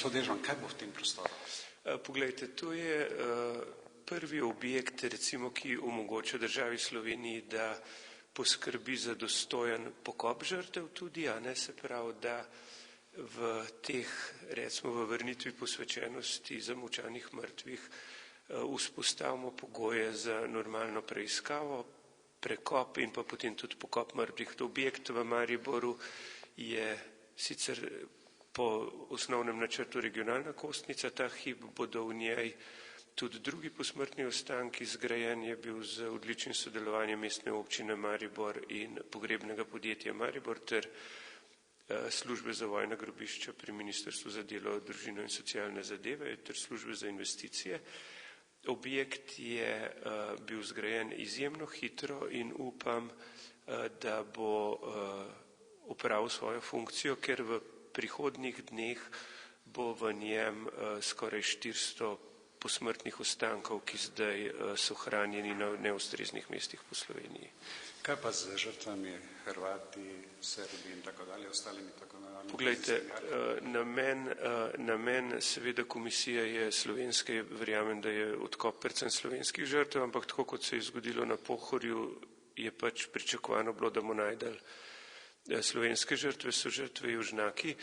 Gospod Dežman, kaj bo v tem prostoru? Poglejte, to je prvi objekt, recimo, ki omogoča državi Sloveniji, da poskrbi za dostojen pokop žrtev tudi, a ne, se pravi, da v teh, recimo v vrnitvi posvečenosti zamolčanih mrtvih vzpostavimo pogoje za normalno preiskavo, prekop in pa potem tudi pokop mrtvih. Objekt v Mariboru je sicer po osnovnem načrtu regionalna kostnica, ta hip bodo v njej tudi drugi posmrtni ostanki. Zgrajen je bil z odličnim sodelovanjem mestne občine Maribor in pogrebnega podjetja Maribor ter službe za vojna grobišča pri Ministrstvu za delo, družino in socialne zadeve ter službe za investicije. Objekt je bil zgrajen izjemno hitro in upam, da bo opravil svojo funkcijo, ker v prihodnjih dneh bo v njem skoraj 400 posmrtnih ostankov, ki zdaj so hranjeni na neustreznih mestih po Sloveniji. Kaj pa z žrtvami Hrvati, Srbi in tako dalje, ostalimi tako naravnimi? Poglejte, namen seveda komisije je slovenske, verjamem, da je odkop predvsem slovenskih žrtev, ampak tako kot se je zgodilo na Pohorju, je pač pričakovano bilo, da bomo najdeli slovenske žrtve, so žrtve južnaki.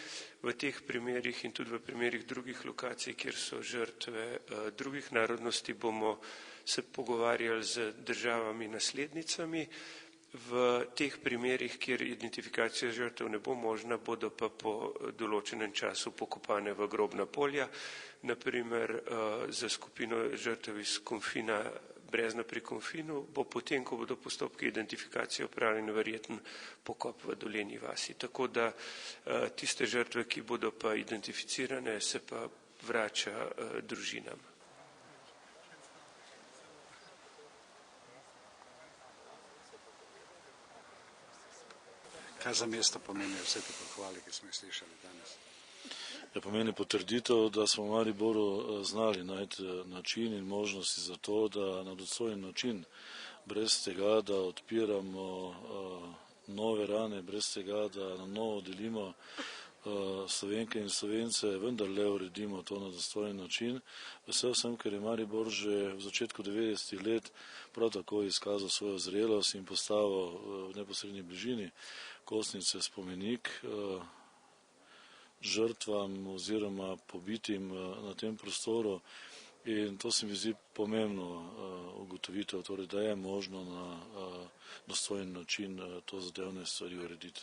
V teh primerih in tudi v primerih drugih lokacij, kjer so žrtve drugih narodnosti, bomo se pogovarjali z državami naslednicami. V teh primerih, kjer identifikacija žrtev ne bo možna, bodo pa po določenem času pokopane v grobna polja. Naprimer, za skupino žrtev iz Konfina, Brezna pri Konfinu, bo potem, ko bodo postopki identifikacije opravljeni, verjeten pokop v Dolenji vasi. Tako da tiste žrtve, ki bodo pa identificirane, se pa vrača družinam. Kaj za mesto pomenijo vse te pohvale, ki smo jih slišali danes? Pomeni potrditev, da smo v Mariboru znali najti način in možnosti za to, da na dostojen način, brez tega, da odpiramo nove rane, brez tega, da na novo delimo Slovenke in Slovence, vendarle uredimo to na dostojen način. Vesel sem, ker je Maribor že v začetku 90. let prav tako izkazal svojo zrelost in postavil v neposrednji bližini kostnice spomenik žrtvam oziroma pobitim na tem prostoru in to se mi zdi pomembno ugotovitev, torej da je možno na dostojen način to zadevne stvari urediti.